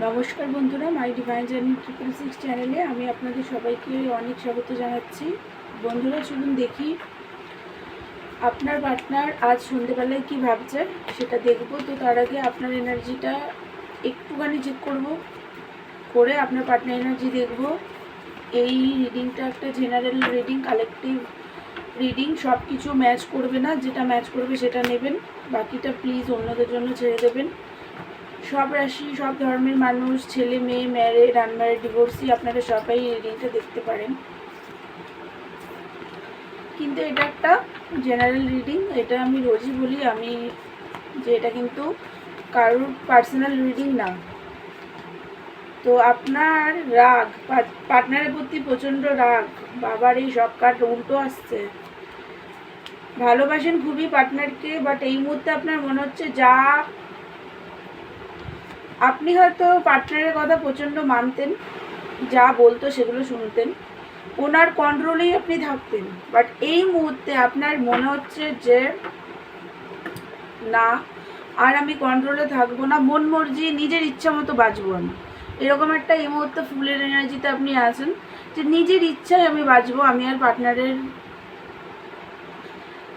নমস্কার বন্ধুরা, মাই divine journey 666 চ্যানেলে আমি আপনাদের সবাইকে অনেক স্বাগত জানাচ্ছি। বন্ধুরা, চলুন দেখি আপনার পার্টনার আজ সন্ধ্যেবেলায় কি ভাবছে সেটা দেখব। তো তার আগে আপনার এনার্জিটা একটুখানি চেক করব, করে আপনার পার্টনার এনার্জি দেখব। এই রিডিংটা একটা জেনারেল রিডিং, কালেকটিভ রিডিং, সব কিছু ম্যাচ করবে না, যেটা ম্যাচ করবে সেটা নেবেন, বাকিটা প্লিজ অন্যদের জন্য ছেড়ে দেবেন। সব রাশি, সব ধর্মের মানুষ, ছেলে মেয়ে, ম্যারিড, আনম্যারিড, ডিভোর্সি, আপনারা সবাই এই রিডিংটা দেখতে পারেন। কিন্তু এটা একটা জেনারেল রিডিং, এটা আমি রোজই বলি আমি যে এটা কিন্তু কারোর পার্সোনাল রিডিং না। তো আপনার রাগ, পার্টনারের প্রতি প্রচণ্ড রাগ, বাবার এই সব কার্ড উল্টো আসছে। ভালোবাসেন খুবই পার্টনারকে, বাট এই মুহূর্তে আপনার মনে হচ্ছে যা আপনি হয়তো পার্টনারের কথা প্রচণ্ড মানতেন, যা বলতো সেগুলো শুনতেন, ওনার কন্ট্রোলেই আপনি থাকতেন, বাট এই মুহূর্তে আপনার মনে হচ্ছে যে না, আর আমি কন্ট্রোলে থাকবো না, মন মর্জি নিজের ইচ্ছা মতো বাঁচবো আমি। এরকম একটা এই মুহূর্তে ফুলের এনার্জিতে আপনি আছেন যে নিজের ইচ্ছায় আমি বাঁচবো, আমি আর পার্টনারের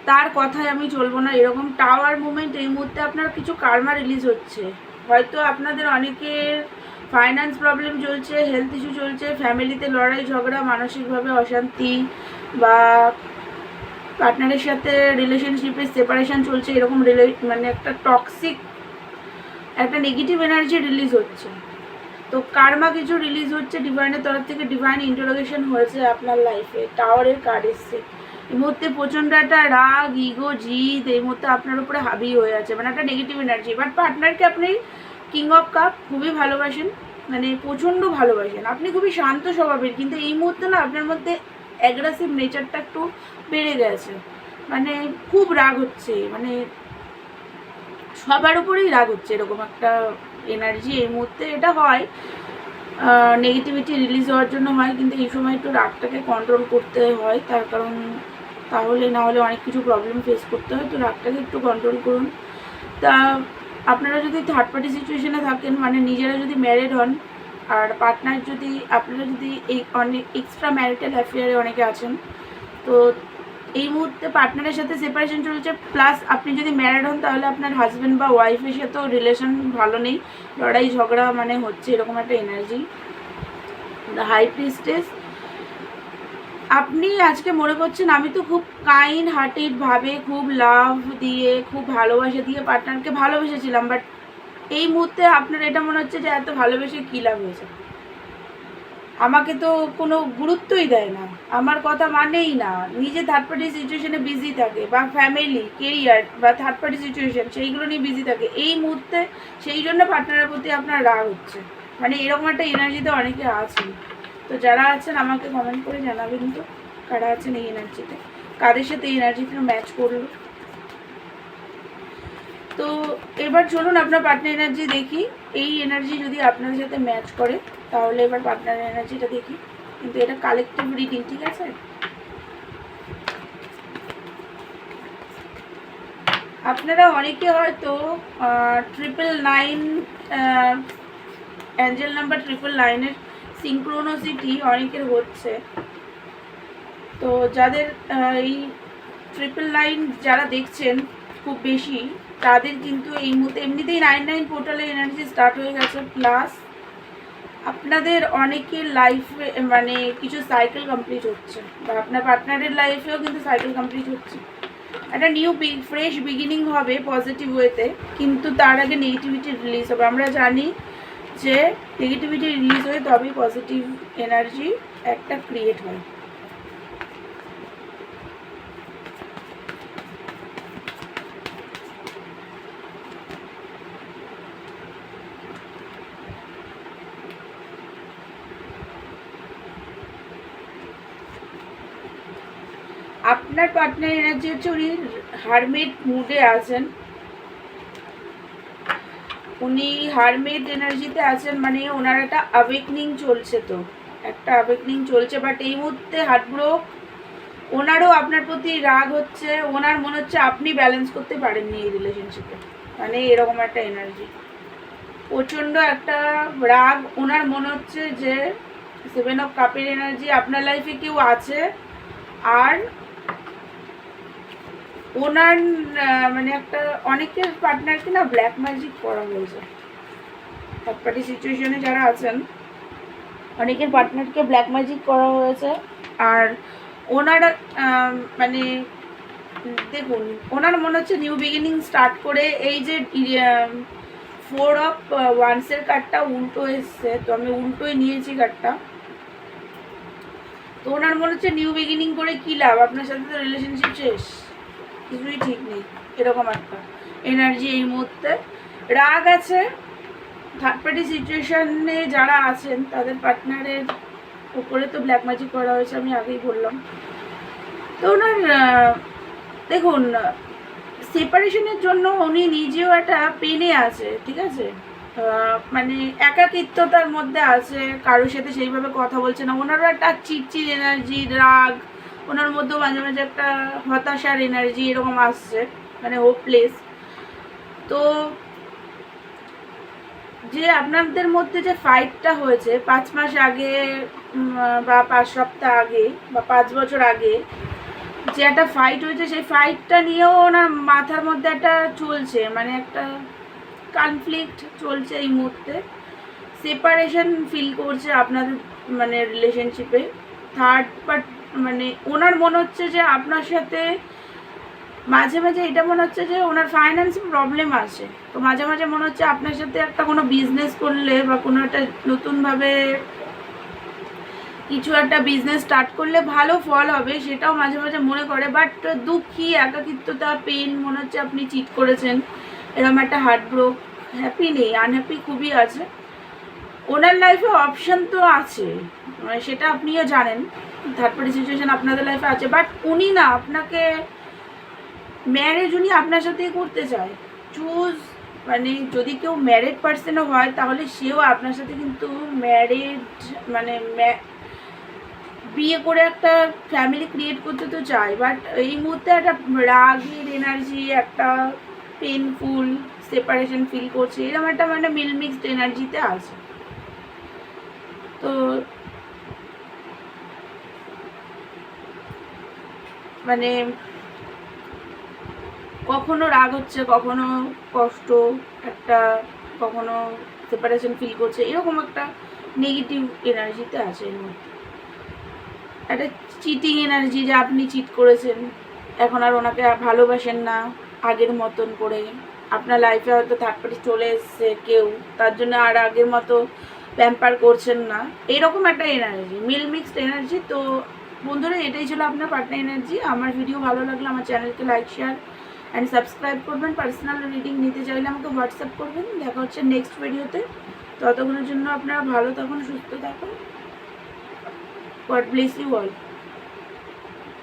তার কথায় আমি চলবো না। এরকম টাওয়ার মুভমেন্ট এই মুহূর্তে আপনার কিছু কার্মা রিলিজ হচ্ছে। হয়তো আপনাদের অনেকের ফাইন্যান্স প্রবলেম চলছে, হেলথ ইস্যু চলছে, ফ্যামিলিতে লড়াই ঝগড়া, মানসিকভাবে অশান্তি, বা পার্টনারের সাথে রিলেশনশিপে সেপারেশন চলছে, এরকম মানে একটা টক্সিক, একটা নেগেটিভ এনার্জি রিলিজ হচ্ছে। তো কার্মা কিছু রিলিজ হচ্ছে ডিভাইনের তরফ থেকে, ডিভাইন ইন্টারোগেশন হয়েছে আপনার লাইফে, টাওয়ারের কার্ড এসছে। এই মুহূর্তে প্রচণ্ড একটা রাগ, ইগো, জিদ এই মুহূর্তে আপনার উপরে হাবি হয়ে আছে, মানে একটা নেগেটিভ এনার্জি। বাট পার্টনারকে আপনি কিং অফ কাপ খুবই ভালোবাসেন, মানে প্রচণ্ড ভালোবাসেন, আপনি খুবই শান্ত স্বভাবের, কিন্তু এই মুহূর্তে না আপনার মধ্যে অ্যাগ্রেসিভ নেচারটা একটু বেড়ে গেছে, মানে খুব রাগ হচ্ছে, মানে সবার উপরেই রাগ হচ্ছে, এরকম একটা এনার্জি এই মুহূর্তে। এটা হয় নেগেটিভিটি রিলিজ হওয়ার জন্য হয়, কিন্তু এই সময় একটু রাগটাকে কন্ট্রোল করতে হয়, তার কারণ তাহলে না হলে অনেক কিছু প্রবলেম ফেস করতে হয়। তো রাগটাকে একটু কন্ট্রোল করুন। তা আপনারা যদি থার্ড পার্টি সিচুয়েশনে থাকেন, মানে নিজেরা যদি ম্যারিড হন, আর পার্টনার যদি, আপনারা যদি এই অনেক এক্সট্রা ম্যারিটাল অ্যাফেয়ারে অনেকে আছেন, তো এই মুহূর্তে পার্টনারের সাথে সেপারেশন চলছে, প্লাস আপনি যদি ম্যারিড হন তাহলে আপনার হাজব্যান্ড বা ওয়াইফের সাথেও রিলেশন ভালো নেই, লড়াই ঝগড়া মানে হচ্ছে, এরকম একটা এনার্জি। দ্য হাই প্রিস্টেস, আপনি আজকে মনে করছেন আমি তো খুব কাইন্ড হার্টেড ভাবে, খুব লাভ দিয়ে, খুব ভালোবাসা দিয়ে পার্টনারকে ভালোবেসেছিলাম, বাট এই মুহূর্তে আপনার এটা মনে হচ্ছে যে এত ভালোবেসে কী লাভ হয়েছে, আমাকে তো কোনো গুরুত্বই দেয় না, আমার কথা মানেই না, নিজে থার্ড পার্টি সিচুয়েশনে বিজি থাকে, বা ফ্যামিলি, কেরিয়ার বা থার্ড পার্টি সিচুয়েশন সেইগুলো নিয়ে বিজি থাকে এই মুহূর্তে, সেই জন্য পার্টনারের প্রতি আপনার রাগ হচ্ছে। মানে এরকম একটা এনার্জিতে অনেকে আছেন। তো যারা আছেন আমাকে কমেন্ট করে জানাবেন তো কারা আছেন এই এনার্জিতে, কাদের সাথে এই এনার্জিটা ম্যাচ করলো। তো এবার চলুন আপনার পার্টনার এনার্জি দেখি, এই এনার্জি যদি আপনাদের সাথে ম্যাচ করে তাহলে এবার পার্টনার এনার্জিটা দেখি, কিন্তু এটা কালেকটিভ রিডিং, ঠিক আছে? আপনারা অনেকে হয়তো 999 অ্যাঞ্জেল নাম্বার 999-এর সিঙ্ক্রোনোসিটি অনেকের হচ্ছে। তো যাদের এই 999 যারা দেখছেন খুব বেশি, তাদের কিন্তু এই মুহূর্তে এমনিতেই 99 পোর্টালে এনার্জি স্টার্ট হয়ে গেছে, প্লাস আপনাদের অনেকের লাইফে মানে কিছু সাইকেল কমপ্লিট হচ্ছে, বা আপনার পার্টনারের লাইফেও কিন্তু সাইকেল কমপ্লিট হচ্ছে, একটা নিউ ফ্রেশ বিগিনিং হবে পজিটিভ ওয়েতে। কিন্তু তার আগে নেগেটিভিটি রিলিজ হবে। আমরা জানি যে নেগেটিভিটি রিলিজ হয়ে তবেই পজিটিভ এনার্জি একটা ক্রিয়েট হয়। আপনার পার্টনার এনার্জি হচ্ছে উনি হারমিট মুডে আছেন, উনি হারমিট এনার্জিতে আছেন, মানে ওনার একটা অ্যাওয়েকনিং চলছে, তো একটা অ্যাওয়েকনিং চলছে, বাট এই মুহূর্তে হার্টব্রোক, ওনারও আপনার প্রতি রাগ হচ্ছে, ওনার মনে হচ্ছে আপনি ব্যালেন্স করতে পারেননি এই রিলেশনশিপে, মানে এরকম একটা এনার্জি। প্রচণ্ড একটা রাগ, ওনার মনে হচ্ছে যে 7 অফ কাপের এনার্জি, আপনার লাইফে কেউ আছে আর ওনার মানে একটা অনেকের পার্টনারকে না ব্ল্যাক ম্যাজিক করা হয়েছে। থার্ড পার্টি সিচুয়েশনে যারা আছেন অনেকের পার্টনারকে ব্ল্যাক ম্যাজিক করা হয়েছে। আর ওনার মানে দেখুন, ওনার মনে হচ্ছে নিউ বিগিনিং স্টার্ট করে, এই যে 4 অফ ওয়ান্সের কার্ডটা উল্টো এসছে, তো আমি উল্টোই নিয়েছি কার্ডটা। তো ওনার মনে হচ্ছে নিউ বিগিনিং করে কী লাভ, আপনার সাথে তো রিলেশনশিপ শেষ, কিছুই ঠিক নেই, এরকম একটা এনার্জি এই মুহূর্তে। রাগ আছে। থার্ড পার্টি সিচুয়েশনে যারা আছেন তাদের পার্টনারের উপরে তো ব্ল্যাক ম্যাজিক করা হয়েছে, আমি আগেই বললাম। তো ওনার দেখুন, সেপারেশনের জন্য উনি নিজেও একটা পেনে আছে, ঠিক আছে, মানে একাকিত্বতার মধ্যে আছে, কারোর সাথে সেইভাবে কথা বলছে না। ওনারও একটা চিড়চিড় এনার্জি, রাগ, ওনার মধ্যেও মাঝে মাঝে একটা হতাশার এনার্জি এরকম আসছে, মানে হোপলেস। তো যে আপনাদের মধ্যে যে ফাইটটা হয়েছে 5 মাস আগে বা 5 সপ্তাহ আগে বা 5 বছর আগে যে একটা ফাইট হয়েছে, সেই ফাইটটা নিয়েও ওনার মাথার মধ্যে একটা চলছে, মানে একটা কনফ্লিক্ট চলছে এই মুহূর্তে। সেপারেশন ফিল করছে আপনাদের মানে রিলেশনশিপে। থার্ড পার্ট মানে ওনার মনে হচ্ছে যে আপনার সাথে মাঝে মাঝে এটা মনে হচ্ছে যে ওনার ফাইন্যান্সিং প্রবলেম আছে। তো মাঝে মাঝে মনে হচ্ছে আপনার সাথে একটা কোনো বিজনেস করলে বা কোনো একটা নতুনভাবে কিছু একটা বিজনেস স্টার্ট করলে ভালো ফল হবে, সেটাও মাঝে মাঝে মনে করে। বাট দুঃখী, একাকিত্বতা, পেন, মনে হচ্ছে আপনি চিট করেছেন, এরকম একটা হার্ট ব্রোক। হ্যাপি নেই, আনহ্যাপি খুবই আছে। ওনার লাইফে অপশান তো আছে, মানে সেটা আপনিও জানেন, থার্ড পার্টি সিচুয়েশন আপনাদের লাইফে আছে। বাট উনি না আপনাকে ম্যারেজ উনি আপনার সাথেই করতে চায়। চুজ, মানে যদি কেউ ম্যারিড পার্সনও হয় তাহলে সেও আপনার সাথে কিন্তু ম্যারিড মানে বিয়ে করে একটা ফ্যামিলি ক্রিয়েট করতে তো চায়। বাট এই মুহূর্তে একটা রাগের এনার্জি, একটা পেনফুল সেপারেশন ফিল করছে, এরকম একটা মানে মিল মিক্সড এনার্জিতে আছে। তো মানে কখনো রাগ হচ্ছে, কখনো কষ্ট, একটা কখনো সেপারেশন ফিল করছে, এরকম একটা নেগেটিভ এনার্জিতে আছে এর মধ্যে। একটা চিটিং এনার্জি, যে আপনি চিট করেছেন, এখন আর ওনাকে ভালোবাসেন না আগের মতন করে। আপনার লাইফে হয়তো থার্ড পার্টি চলে এসছে কেউ, তার জন্য আর আগের মতো প্যাম্পার করছেন না, এইরকম একটা এনার্জি, মিল মিক্সড এনার্জি। তো বন্ধুরা, এটাই ছিল আপনার পার্টনার এনার্জি। আমার ভিডিও ভালো লাগলে আমার চ্যানেলকে লাইক, শেয়ার অ্যান্ড সাবস্ক্রাইব করবেন। পার্সোনাল রিডিং নিতে চাইলে আমাকে হোয়াটসঅ্যাপ করবেন। দেখা হচ্ছে নেক্সট ভিডিওতে। ততক্ষণের জন্য আপনারা ভালো থাকুন, সুস্থ থাকুন। God bless you all.